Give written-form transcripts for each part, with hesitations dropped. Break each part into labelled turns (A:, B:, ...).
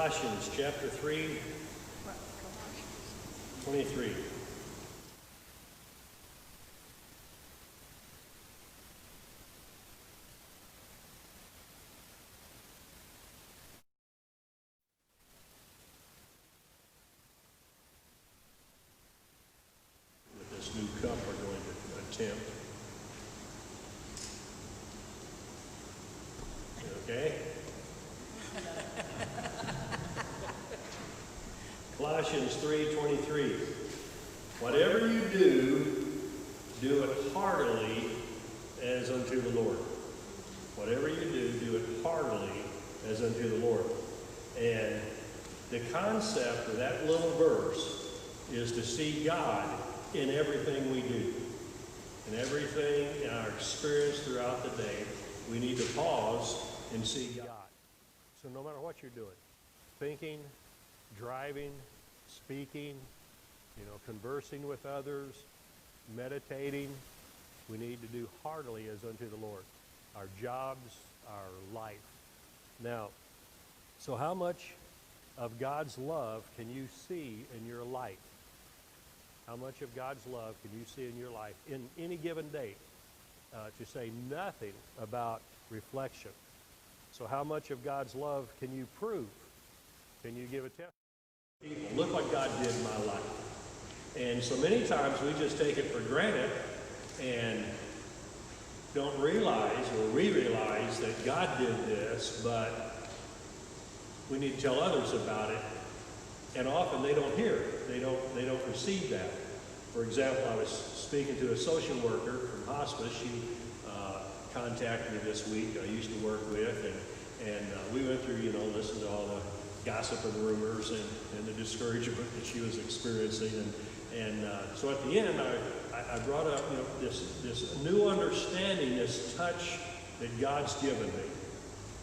A: Colossians chapter 3, 23. With this new cup we're going to attempt. Okay? Colossians 3:23. Whatever you do, do it heartily as unto the Lord. Whatever you do it heartily as unto the Lord. And the concept of that little verse is to see God in everything we do. In everything in our experience throughout the day, we need to pause and see God. So no matter what you're doing, thinking, driving, speaking, conversing with others, meditating, we need to do heartily as unto the Lord. Our jobs, our life. Now, so how much of God's love can you see in your life? How much of God's love can you see in your life in any given day? To say nothing about reflection. So how much of God's love can you prove? Can you give a testimony? Look what God did in my life. And so many times we just take it for granted and don't realize, or we realize that God did this, but we need to tell others about it. And often they don't hear it. They don't receive that. For example, I was speaking to a social worker from hospice. She contacted me this week. I used to work with, and we went through, listened to all the gossip and rumors and the discouragement that she was experiencing. And so at the end, I brought up this new understanding, this touch that God's given me.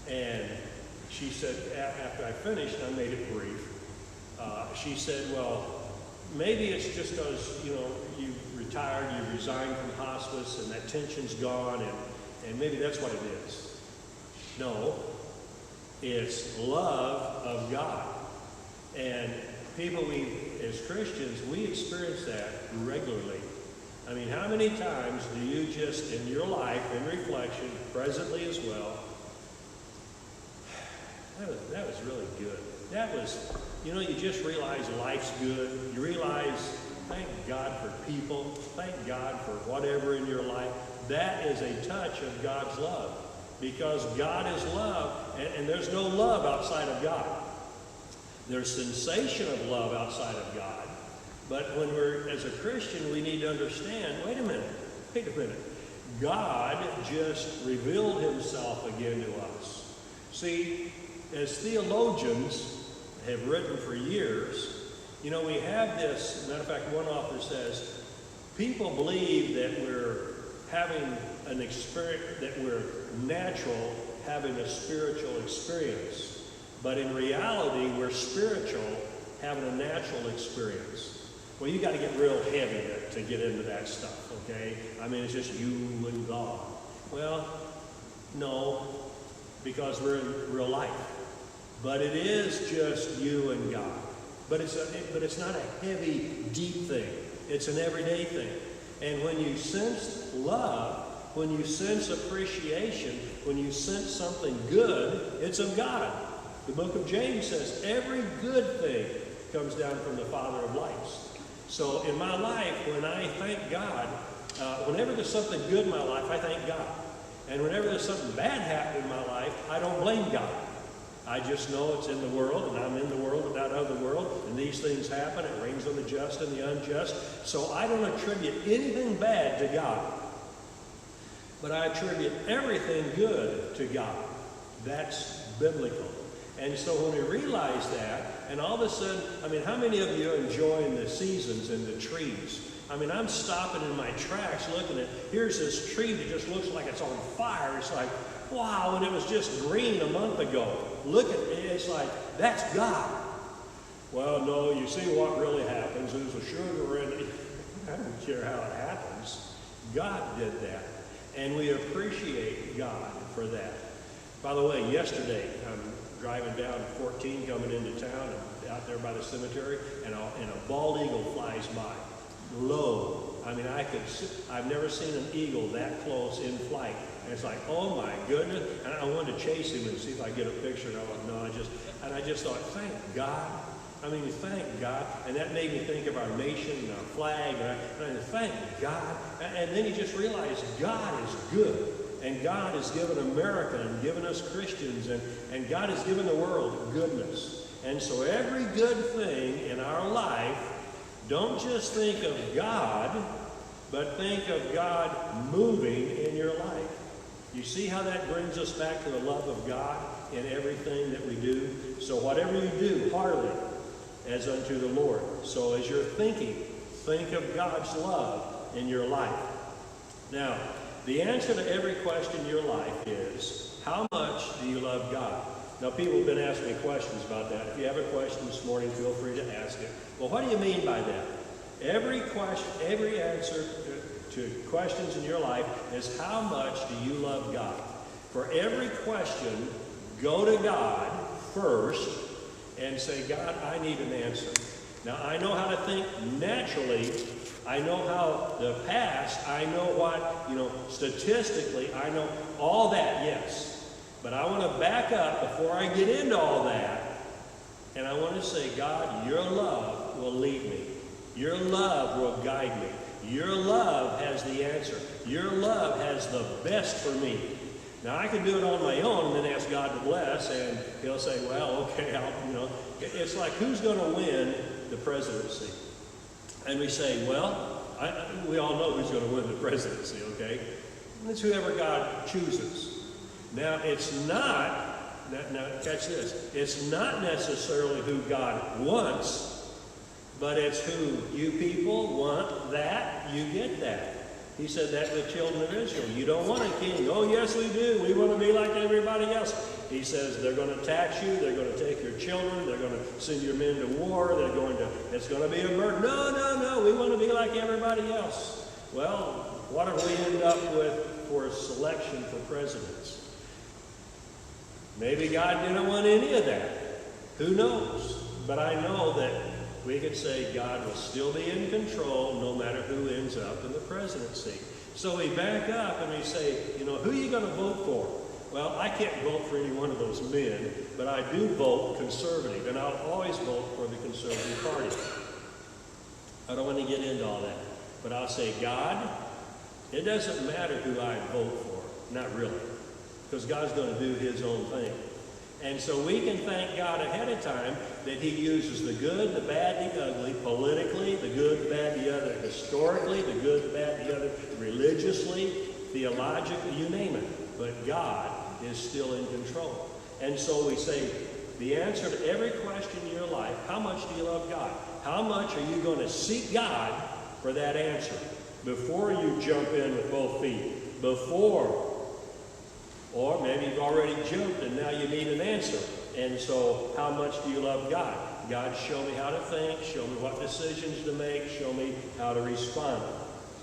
A: And she said, after I finished, I made it brief. She said, well, maybe it's just because, you retired, you resigned from hospice, and that tension's gone, and maybe that's what it is. No, it's love of God. And people, as Christians, we experience that regularly. I mean, how many times do you just, in your life, in reflection, presently as well, that was really good. That was, you just realize life's good. You realize, thank God for people. Thank God for whatever in your life. That is a touch of God's love. Because God is love, and there's no love outside of God. There's sensation of love outside of God. But when we're, as a Christian, we need to understand, wait a minute. God just revealed himself again to us. See, as theologians have written for years, we have this, matter of fact, one author says, people believe that we're having an experience, that we're natural, having a spiritual experience. But in reality, we're spiritual, having a natural experience. Well, you got to get real heavy to get into that stuff, okay? I mean, it's just you and God. Well, no, because we're in real life. But it is just you and God. But it's not a heavy, deep thing. It's an everyday thing. And when you sense love, when you sense appreciation, when you sense something good, it's of God. The book of James says every good thing comes down from the Father of lights. So in my life, when I thank God, whenever there's something good in my life, I thank God. And whenever there's something bad happening in my life, I don't blame God. I just know it's in the world, and I'm in the world without other world, and these things happen. It rains on the just and the unjust. So I don't attribute anything bad to God. But I attribute everything good to God. That's biblical. And so when we realize that, and all of a sudden, how many of you are enjoying the seasons and the trees? I'm stopping in my tracks looking at, here's this tree that just looks like it's on fire. It's like, wow, and it was just green a month ago. Look at it, it's like, that's God. Well, no, you see what really happens. There's a sugar in it. I don't care how it happens. God did that. And we appreciate God for that. By the way, yesterday, I'm driving down 14 coming into town, and out there by the cemetery, and a bald eagle flies by. Low. I mean, I've never seen an eagle that close in flight. And it's like, oh my goodness. And I wanted to chase him and see if I get a picture. And I went, no, I just thought, thank God. I mean, thank God. And that made me think of our nation and our flag. And I thank God. And then you just realize God is good. And God has given America and given us Christians. And God has given the world goodness. And so every good thing in our life, don't just think of God, but think of God moving in your life. You see how that brings us back to the love of God in everything that we do? So whatever you do, heartily, as unto the Lord. So as you're thinking, think of God's love in your life. Now, the answer to every question in your life is, how much do you love God? Now, people have been asking me questions about that. If you have a question this morning, feel free to ask it. Well, what do you mean by that? Every question, every answer to questions in your life is, how much do you love God? For every question, go to God first and say, God, I need an answer. Now, I know how to think naturally. I know how the past, I know what, statistically, I know all that, yes. But I want to back up before I get into all that, and I want to say, God, your love will lead me. Your love will guide me. Your love has the answer. Your love has the best for me. Now, I can do it on my own and then ask God to bless, and he'll say, well, okay, It's like, who's going to win the presidency? And we say, well, we all know who's going to win the presidency, okay? It's whoever God chooses. Now, it's not, now catch this, it's not necessarily who God wants, but it's who you people want that, you get that. He said that to the children of Israel. You don't want a king. Oh, yes, we do. We want to be like everybody else. He says they're going to tax you. They're going to take your children. They're going to send your men to war. It's going to be a murder. No. We want to be like everybody else. Well, what have we ended up with for selection for presidents? Maybe God didn't want any of that. Who knows? But I know that we can say God will still be in control no matter who ends up in the presidency. So we back up and we say, who are you going to vote for? Well, I can't vote for any one of those men, but I do vote conservative, and I'll always vote for the Conservative Party. I don't want to get into all that, but I'll say, God, it doesn't matter who I vote for. Not really, because God's going to do his own thing. And so we can thank God ahead of time that he uses the good, the bad, the ugly, politically, the good, the bad, the other, historically, the good, the bad, the other, religiously, theologically, you name it. But God is still in control. And so we say, the answer to every question in your life, how much do you love God? How much are you going to seek God for that answer? Before you jump in with both feet. Before. Or maybe you've already jumped and now you need an answer. And so, how much do you love God? God, show me how to think, show me what decisions to make, show me how to respond.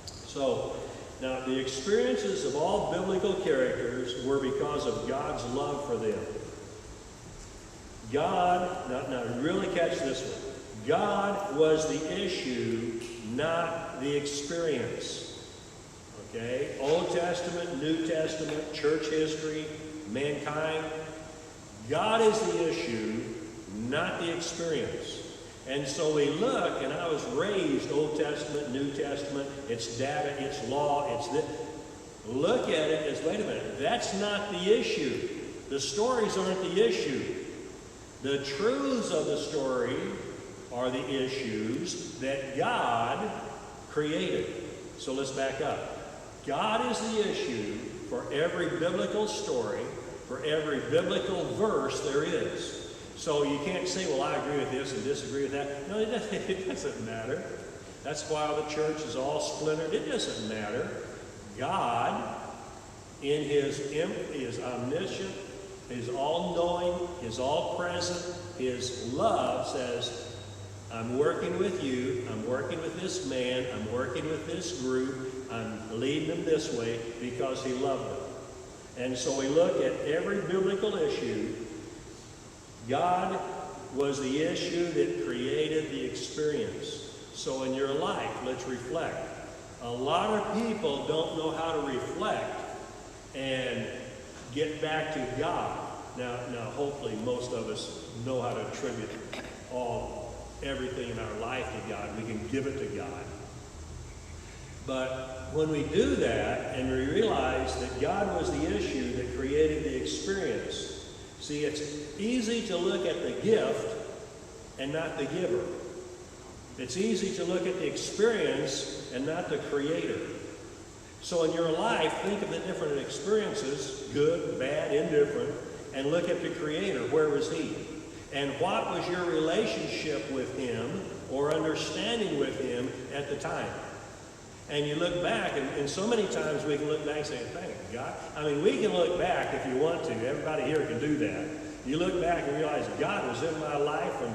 A: So, now the experiences of all biblical characters were because of God's love for them. God, now really catch this one. God was the issue, not the experience. Okay, Old Testament, New Testament, church history, mankind. God is the issue, not the experience. And so we look, and I was raised Old Testament, New Testament, it's data, it's law, it's this. Look at it as, wait a minute, that's not the issue. The stories aren't the issue. The truths of the story are the issues that God created. So let's back up. God is the issue for every biblical story, for every biblical verse there is. So you can't say, well, I agree with this and disagree with that. No, it doesn't matter. That's why the church is all splintered. It doesn't matter. God, in his omniscient, his all-knowing, his all-present, his love says, I'm working with you, I'm working with this man, I'm working with this group, I'm leading them this way because he loved them. And so we look at every biblical issue, God was the issue that created the experience. So in your life, let's reflect. A lot of people don't know how to reflect and get back to God. Now, hopefully most of us know how to attribute everything in our life to God. We can give it to God. But when we do that and we realize that God was the issue that created the experience, see, it's easy to look at the gift and not the giver. It's easy to look at the experience and not the creator. So in your life, think of the different experiences, good, bad, indifferent, and look at the creator. Where was he? And what was your relationship with him or understanding with him at the time? And you look back, and so many times we can look back and say, thank God. I mean, we can look back if you want to. Everybody here can do that. You look back and realize God was in my life, and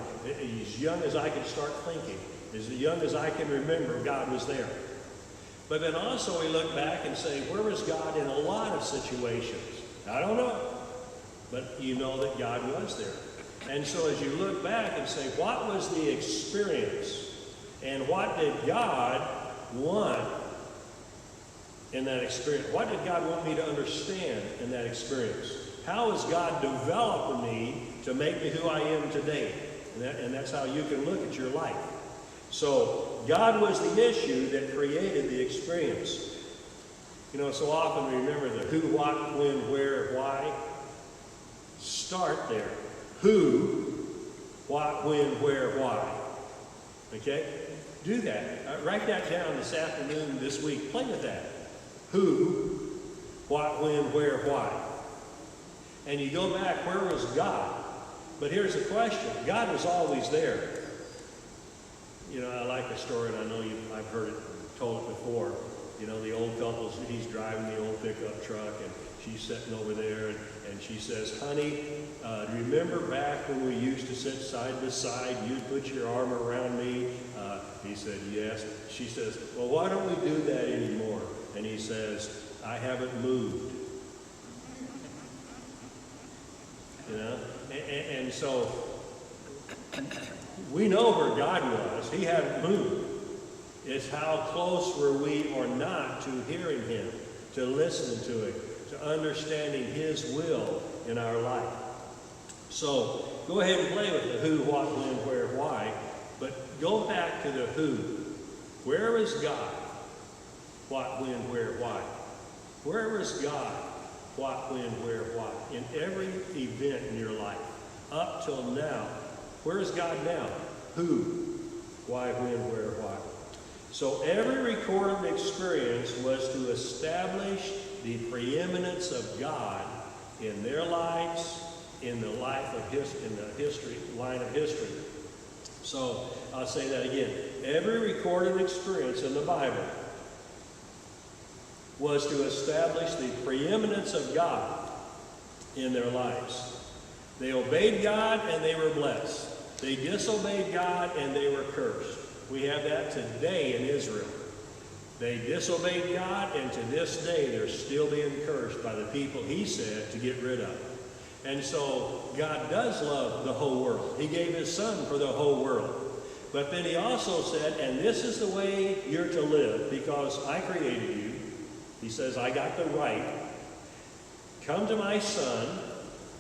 A: as young as I could start thinking, as young as I can remember, God was there. But then also we look back and say, where was God in a lot of situations? I don't know. But you know that God was there. And so as you look back and say, what was the experience? And what did God want in that experience? What did God want me to understand in that experience? How is God developing me to make me who I am today? And that's how you can look at your life. So God was the issue that created the experience. You know, so often we remember the who, what, when, where, why. Start there. Who, what, when, where, why. Okay? Do that. Write that down this afternoon, this week. Play with that. Who, what, when, where, why. And you go back, where was God? But here's the question. God was always there. You know, I like a story, and I know I've heard it, told it before. You know, the old couple, he's driving the old pickup truck, and she's sitting over there, and she says, honey, remember back when we used to sit side by side, you'd put your arm around me? He said, yes. She says, well, why don't we do that anymore? And he says, I haven't moved. You know? And so we know where God was. He hadn't moved. It's how close were we or not to hearing him, to listening to him, to understanding his will in our life. So go ahead and play with the who, what, when, where, why. But go back to the who. Where is God? What, when, where, why? Where is God? What, when, where, why? In every event in your life, up till now, where is God now? Who, why, when, where, why? So every recorded experience was to establish the preeminence of God in their lives, in the life of line of history. So I'll say that again. Every recorded experience in the Bible was to establish the preeminence of God in their lives. They obeyed God and they were blessed. They disobeyed God and they were cursed. We have that today in Israel. They disobeyed God, and to this day they're still being cursed by the people he said to get rid of. And so God does love the whole world. He gave his son for the whole world. But then he also said, and this is the way you're to live, because I created you. He says, I got the right. Come to my son,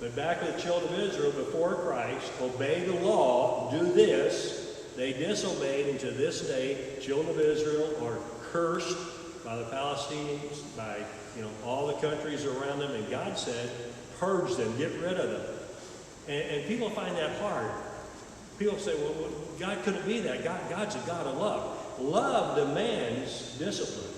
A: but back with the children of Israel before Christ, obey the law, do this. They disobeyed, and to this day, children of Israel are cursed by the Palestinians, by all the countries around them, and God said, purge them, get rid of them. And people find that hard. People say, well, God couldn't be that. God's a God of love. Love demands discipline.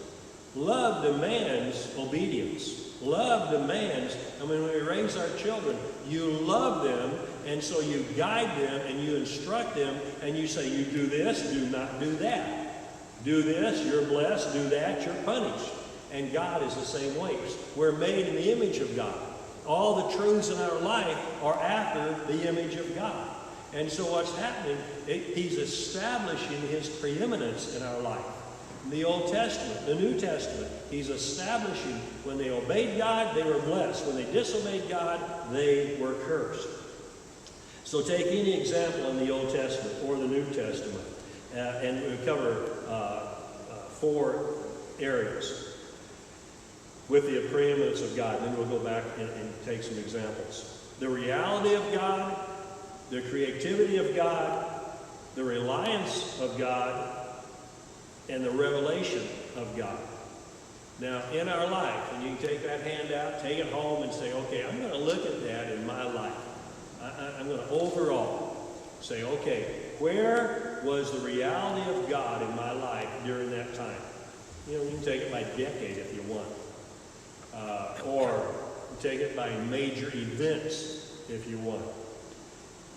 A: Love demands obedience. Love demands, when we raise our children, you love them, and so you guide them and you instruct them, and you say, you do this, do not do that. Do this, you're blessed. Do that, you're punished. And God is the same way. We're made in the image of God. All the truths in our life are after the image of God. And so what's happening, he's establishing his preeminence in our life. In the Old Testament, the New Testament, he's establishing when they obeyed God, they were blessed. When they disobeyed God, they were cursed. So take any example in the Old Testament or the New Testament, and we cover 4 areas with the preeminence of God. Then we'll go back and take some examples. The reality of God, the creativity of God, the reliance of God, and the revelation of God. Now, in our life, and you can take that handout, take it home, and say, okay, I'm going to look at that in my life. I'm going to overall say, okay, where was the reality of God in my life during that time? You can take it by decade if you want. Or take it by major events if you want.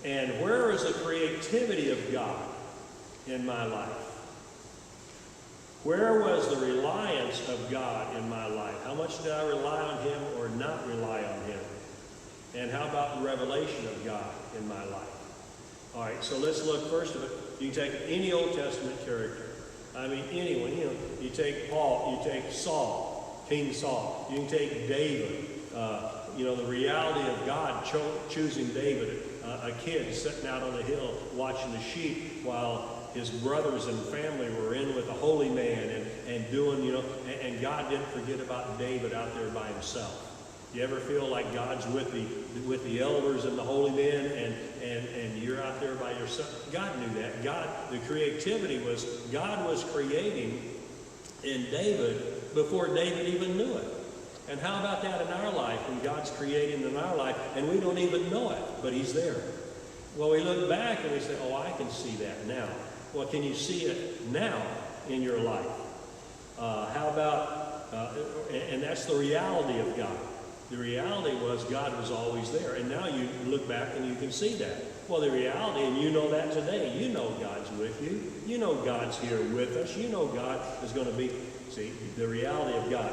A: And where is the creativity of God in my life? Where was the reliance of God in my life? How much did I rely on Him or not rely on Him? And how about the revelation of God in my life? All right, so let's look first of it. You can take any Old Testament character. I mean, anyone. You take Paul, you take Saul, King Saul. You can take David. The reality of God choosing David, a kid sitting out on the hill watching the sheep while his brothers and family were in with a holy man and doing, and God didn't forget about David out there by himself. You ever feel like God's with the elders and the holy men and you're out there by yourself? God knew that. The creativity was, God was creating in David before David even knew it. And how about that in our life when God's creating in our life and we don't even know it, but He's there? Well, we look back and we say, oh, I can see that now. Well, can you see it now in your life? How about, and that's the reality of God. The reality was God was always there. And now you look back and you can see that. Well, the reality, and you know that today. You know God's with you. You know God's here with us. You know God is going to be, see, the reality of God.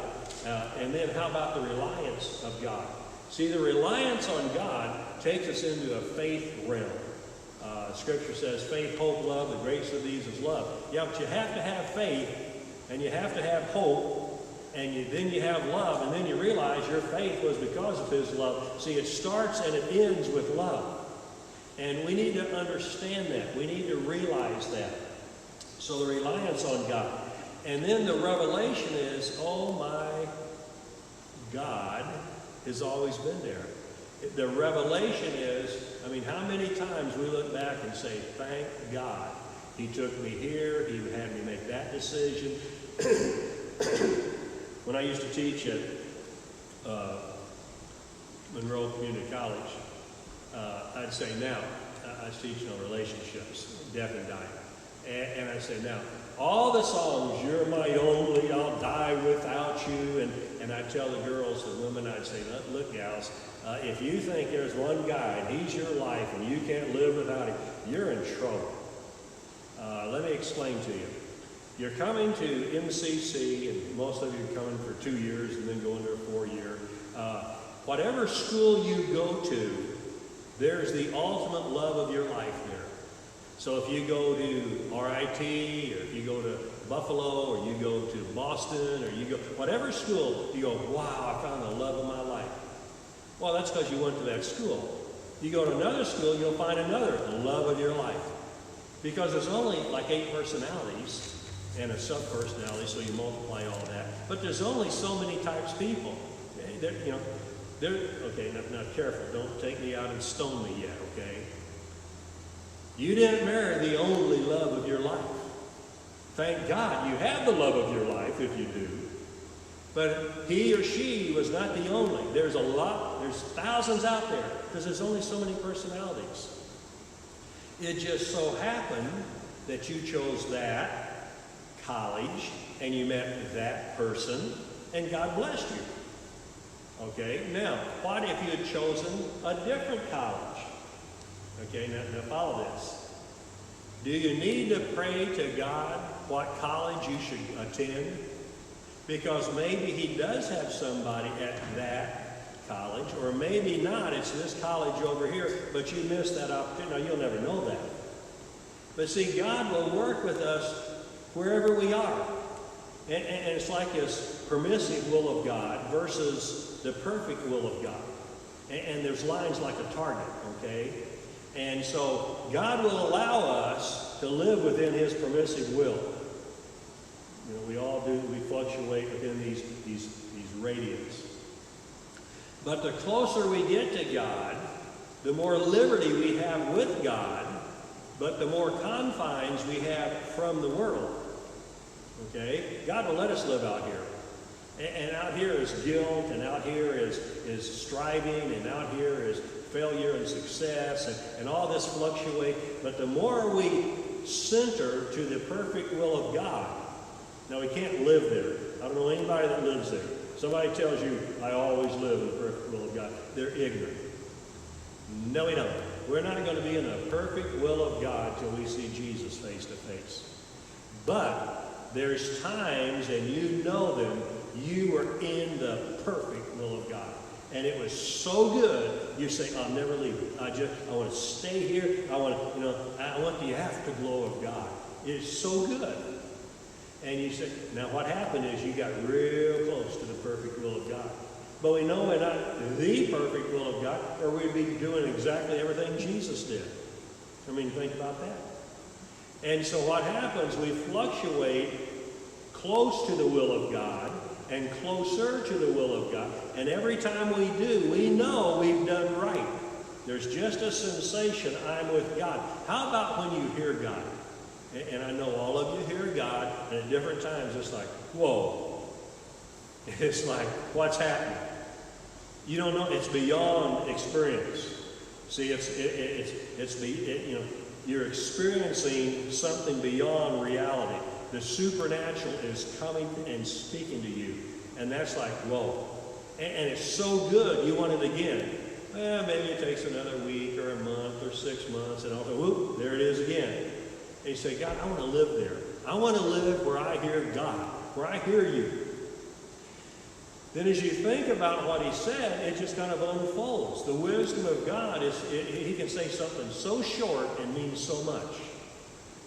A: And then how about the reliance of God? See, the reliance on God takes us into a faith realm. Scripture says faith, hope, love, the greatest of these is love. Yeah, but you have to have faith, and you have to have hope, and then you have love, and then you realize your faith was because of His love. See, it starts and it ends with love. And we need to understand that. We need to realize that. So the reliance on God. And then the revelation is, oh my God has always been there. The revelation is, how many times we look back and say, thank God. He took me here. He had me make that decision. When I used to teach at Monroe Community College, I'd say now, I was teaching on relationships, death and dying. And I'd say, now, all the songs, you're my only, I'll die without you. And I'd tell the girls, the women, I'd say, look, gals, if you think there's one guy and he's your life and you can't live without him, you're in trouble. Let me explain to you. You're coming to MCC, and most of you are coming for 2 years and then going to a 4-year. Whatever school you go to, there's the ultimate love of your life there. So if you go to RIT, or if you go to Buffalo, or you go to Boston, or you go, whatever school, you go, wow, I found the love of my life. Well, that's because you went to that school. You go to another school, you'll find another love of your life. Because there's only like 8 personalities and a sub-personality, so you multiply all that. But there's only so many types of people. Okay, now careful, don't take me out and stone me yet, okay? You didn't marry the only love of your life. Thank God you have the love of your life if you do. But he or she was not the only. There's thousands out there because there's only so many personalities. It just so happened that you chose that college and you met that person and God blessed you. Okay, now, what if you had chosen a different college? Okay, now follow this. Do you need to pray to God what college you should attend? Because maybe He does have somebody at that college, or maybe not. It's this college over here, but you missed that opportunity. Now, you'll never know that. But see, God will work with us wherever we are. And it's like this permissive will of God versus the perfect will of God. And there's lines like a target, okay? And so God will allow us to live within his permissive will. You know, we all do. We fluctuate within these radiants. But the closer we get to God, the more liberty we have with God, but the more confines we have from the world. Okay? God will let us live out here. And out here is guilt, and out here is striving, and out here is failure and success, and all this fluctuate. But the more we center to the perfect will of God, now we can't live there. I don't know anybody that lives there. Somebody tells you, I always live in the perfect will of God. They're ignorant. No, we don't. We're not going to be in the perfect will of God till we see Jesus face to face. But there's times, and you know them, you were in the perfect will of God. And it was so good, you say, I'll never leave it. I want to stay here. I want the afterglow of God. It's so good. And you say, now what happened is you got real close to the perfect will of God. But we know we're not the perfect will of God, or we'd be doing exactly everything Jesus did. I mean, think about that. And so what happens, we fluctuate close to the will of God and closer to the will of God. And every time we do, we know we've done right. There's just a sensation, I'm with God. How about when you hear God? And I know all of you hear God, and at different times it's like, whoa. It's like, what's happening? You don't know. It's beyond experience. See, you're experiencing something beyond reality. The supernatural is coming and speaking to you, and that's like, whoa. And it's so good, you want it again. Well, maybe it takes another week or a month or 6 months, and whoop, there it is again. And you say, God, I want to live there. I want to live where I hear God, where I hear you. Then as you think about what he said, it just kind of unfolds. The wisdom of God he can say something so short and mean so much.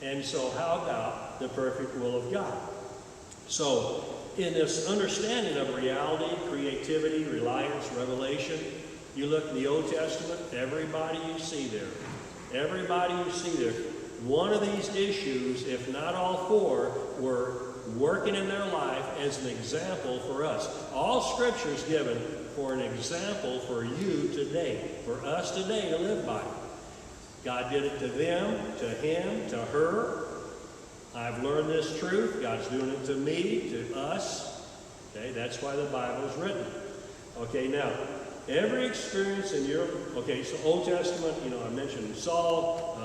A: And so how about the perfect will of God? So in this understanding of reality, creativity, reliance, revelation, you look in the Old Testament, everybody you see there, one of these issues, if not all four, were working in their life as an example for us. All Scripture is given for an example for you today, for us today to live by. God did it to them, to him, to her. I've learned this truth. God's doing it to me, to us. Okay, that's why the Bible is written. Okay, now, every experience in your, so Old Testament, I mentioned Saul,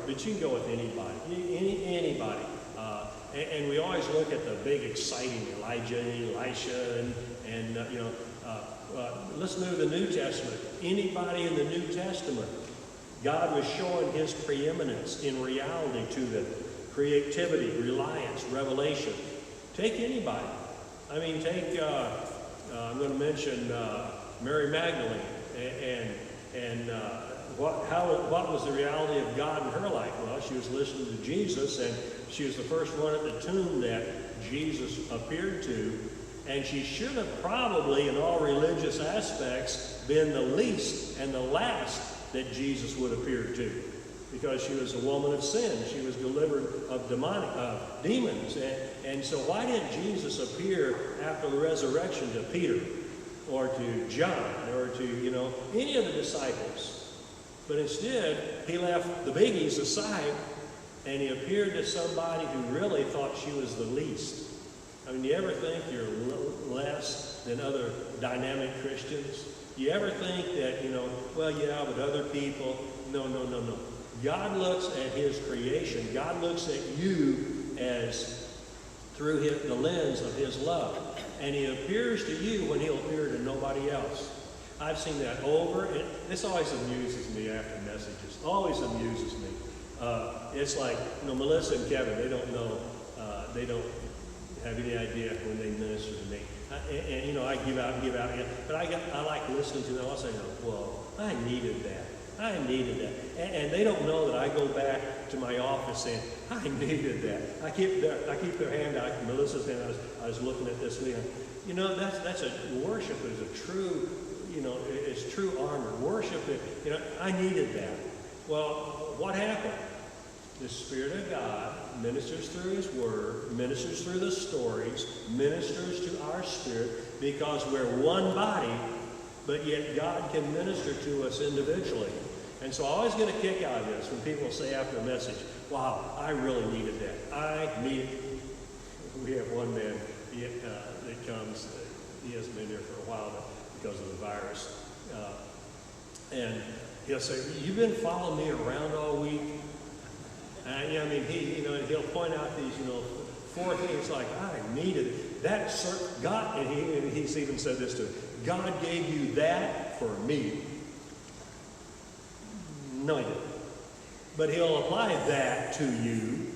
A: but you can go with anybody, anybody. And we always look at the big, exciting Elijah and Elisha, and let's move to the New Testament. Anybody in the New Testament, God was showing his preeminence in reality to them. Creativity, reliance, revelation. Take anybody. I mean, I'm going to mention Mary Magdalene, and what was the reality of God in her life? Well, she was listening to Jesus, and she was the first one at the tomb that Jesus appeared to, and she should have probably, in all religious aspects, been the least and the last that Jesus would appear to, because she was a woman of sin. She was delivered of demons, and so why didn't Jesus appear after the resurrection to Peter, or to John, or to any of the disciples? But instead, he left the biggies aside, and he appeared to somebody who really thought she was the least. I mean, you ever think you're less than other dynamic Christians? You ever think that, but other people? No. God looks at his creation. God looks at you as through the lens of his love. And he appears to you when he'll appear to nobody else. I've seen that over, and this always amuses me after messages. Always amuses me. It's like, Melissa and Kevin, they don't know, they don't have any idea when they minister to me. And I give out, but I like listening to them. I'll say, whoa, I needed that. And they don't know that I go back to my office saying, I needed that. I keep their hand out, Melissa's hand. I was looking at this thing. That's worship is a true, it's true armor. Worship, I needed that. Well, what happened? The Spirit of God ministers through His Word, ministers through the stories, ministers to our spirit, because we're one body, but yet God can minister to us individually. And so I always get a kick out of this when people say after a message, wow, I really needed that. I need. We have one man that comes, he hasn't been here for a while because of the virus. And he'll say, you've been following me around all week? And I mean, he'll point out these, 4 things like, I needed that. God, and he's even said this too, God gave you that for me. No, he didn't. But he'll apply that to you,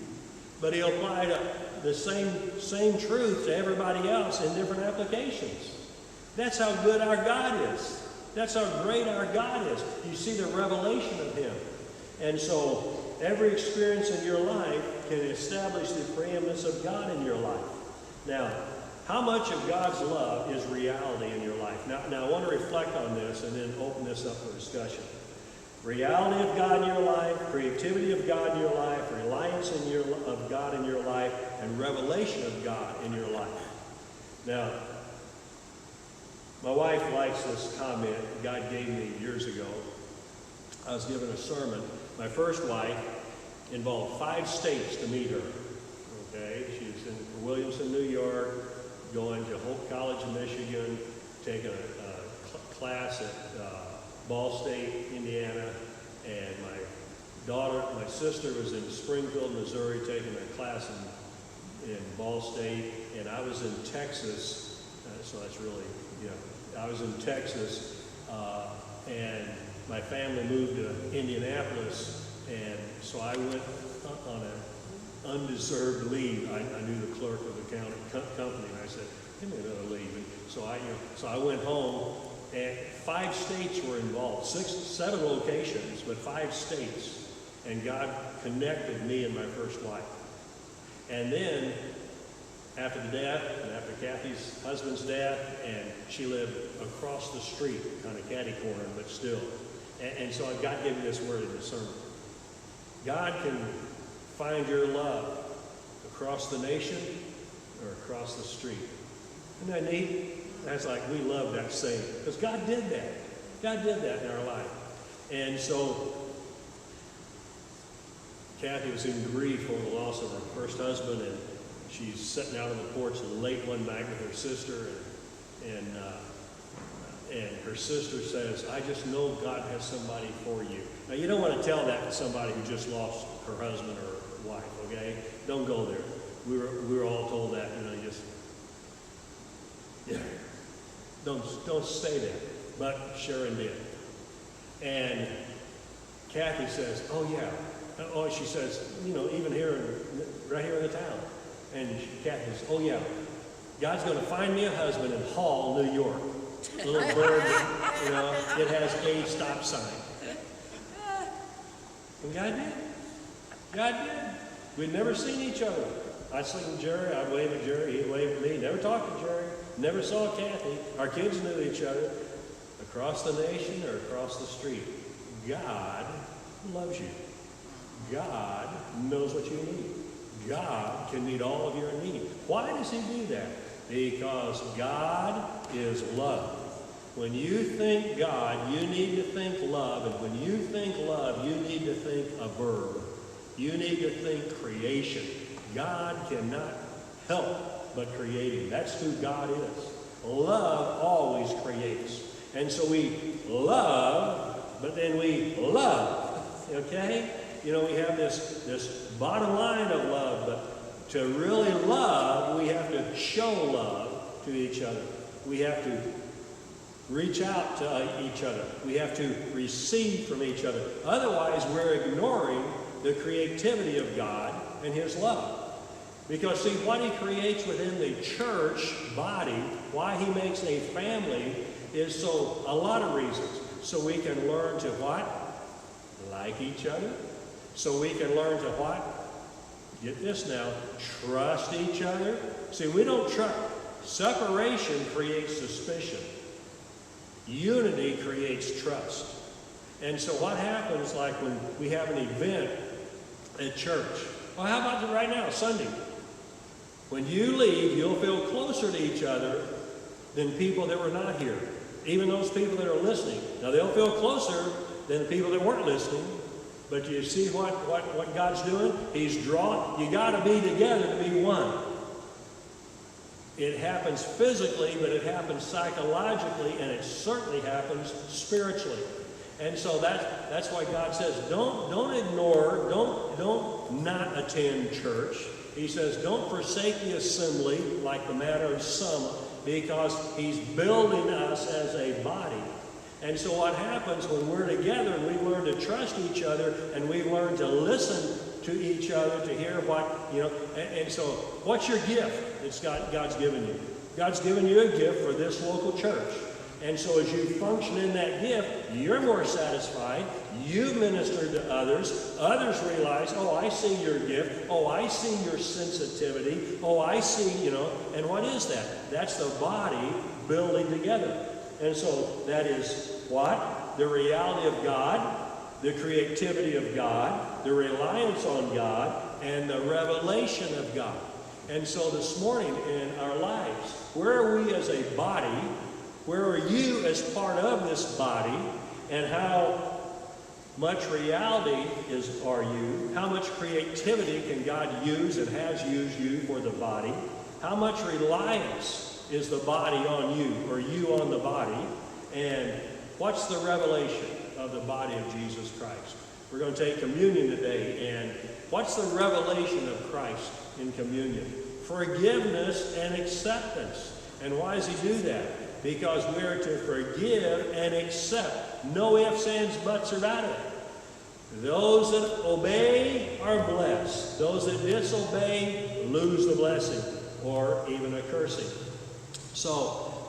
A: but he'll apply the same truth to everybody else in different applications. That's how good our God is. That's how great our God is. You see the revelation of Him. And so every experience in your life can establish the preeminence of God in your life. Now, how much of God's love is reality in your life? Now I want to reflect on this and then open this up for discussion. Reality of God in your life, creativity of God in your life, reliance of God in your life, and revelation of God in your life. Now, my wife likes this comment God gave me years ago. I was given a sermon. My first wife involved 5 states to meet her. Okay, she was in Williamson, New York, going to Hope College in Michigan, taking a class at Ball State, Indiana, and my sister was in Springfield, Missouri, taking a class in Ball State, and I was in Texas, so that's really, I was in Texas, and my family moved to Indianapolis, and so I went on an undeserved leave. I knew the clerk of the county company, and I said, give me another leave. And so I went home, and 5 states were involved, 7 locations, but 5 states. And God connected me and my first wife. And then, after the death, and after Kathy's husband's death, and she lived across the street, kind of catty-corner, but still. And so God gave me this word in the sermon. God can find your love across the nation or across the street. Isn't that neat? That's like, we love that saying, because God did that. God did that in our life. And so, Kathy was in grief over the loss of her first husband, and she's sitting out on the porch late one night with her sister, and her sister says, I just know God has somebody for you. Now, you don't want to tell that to somebody who just lost her husband or wife, okay? Don't go there. We were all told that, yeah. Don't say that. But Sharon did. And Kathy says, oh yeah. Oh, she says, even here, right here in the town. And Kathy says, oh yeah. God's going to find me a husband in Hall, New York. A little bird, it has a stop sign. And God did. God did. We'd never seen each other. I'd seen Jerry, I'd wave at Jerry, he'd wave at me. Never talked to Jerry. Never saw Kathy. Our kids knew each other. Across the nation or across the street. God loves you. God knows what you need. God can meet all of your needs. Why does He do that? Because God is love. When you think God, you need to think love. And when you think love, you need to think a verb. You need to think creation. God cannot help but creating. That's who God is. Love always creates. And so we love, but then we love. Okay? We have this bottom line of love, but to really love, we have to show love to each other. We have to reach out to each other. We have to receive from each other. Otherwise, we're ignoring the creativity of God and His love. Because, see, what He creates within the church body, why He makes a family, is so a lot of reasons. So we can learn to what? Like each other. So we can learn to what? Get this now. Trust each other. See, we don't trust. Separation creates suspicion. Unity creates trust. And so what happens, like when we have an event at church? Well, how about right now, Sunday? When you leave, you'll feel closer to each other than people that were not here. Even those people that are listening. Now, they'll feel closer than the people that weren't listening. But you see what God's doing? He's drawing. You got to be together to be one. It happens physically, but it happens psychologically, and it certainly happens spiritually. And so that's why God says, don't ignore, don't not attend church. He says, don't forsake the assembly like the manner of some, because he's building us as a body. And so what happens when we're together and we learn to trust each other and we learn to listen to each other to hear what, and so what's your gift that God's given you? God's given you a gift for this local church. And so as you function in that gift, you're more satisfied. You minister to others. Others realize, oh, I see your gift. Oh, I see your sensitivity. Oh, I see, and what is that? That's the body building together. And so that is what? The reality of God, the creativity of God, the reliance on God, and the revelation of God. And so this morning in our lives, where are we as a body? Where are you as part of this body? And how much reality are you? How much creativity can God use and has used you for the body? How much reliance is the body on you, or you on the body? And what's the revelation of the body of Jesus Christ? We're going to take communion today, and what's the revelation of Christ in communion? Forgiveness and acceptance. And why does he do that? Because we're to forgive and accept. No ifs, ands, buts about it. Those that obey are blessed. Those that disobey lose the blessing, or even a cursing. So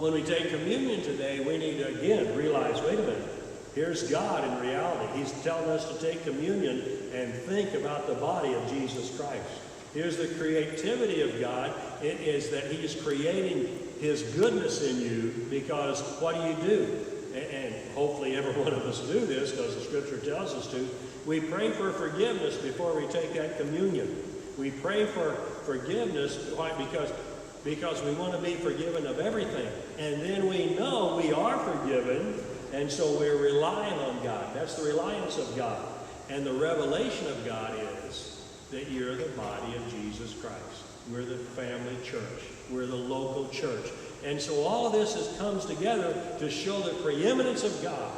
A: when we take communion today, we need to again realize, wait a minute, here's God in reality. He's telling us to take communion and think about the body of Jesus Christ. Here's the creativity of God. It is that he's creating his goodness in you, because what do? And hopefully every one of us do this, because the scripture tells us to. We pray for forgiveness before we take that communion. We pray for forgiveness. Why? Because we want to be forgiven of everything. And then we know we are forgiven, and so we're relying on God. That's the reliance of God. And the revelation of God is that you're the body of Jesus Christ. We're the family church. We're the local church. And so all of this comes together to show the preeminence of God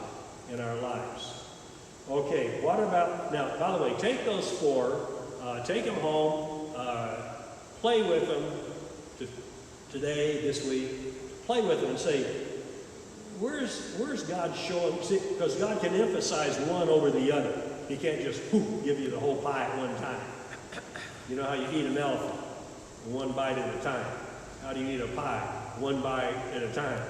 A: in our lives. Okay, what about, now, by the way, take those four, take them home, play with them today, this week. Play with them and say, where's God showing? See, because God can emphasize one over the other. He can't just give you the whole pie at one time. You know how you eat an elephant? One bite at a time. How do you eat a pie? One bite at a time.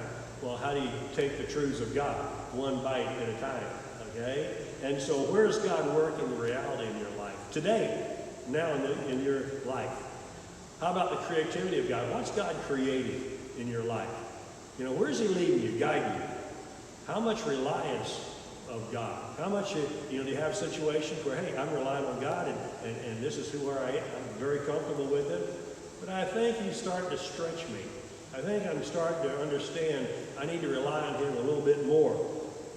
A: Well, how do you take the truths of God? One bite at a time. Okay? And so where's God working the reality in your life? Today, now in your life. How about the creativity of God? What's God creating in your life? Where's he leading you, guiding you? How much reliance of God? How much, do you have situations where, hey, I'm relying on God and this is who I am. I'm very comfortable with it. But I think he's starting to stretch me. I think I'm starting to understand I need to rely on him a little bit more.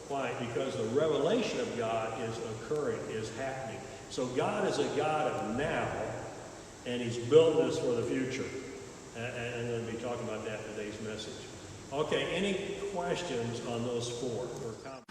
A: Why? Because the revelation of God is occurring, is happening. So God is a God of now, and he's building us for the future. And I'm going to be talking about that in today's message. Okay, any questions on those four or comments?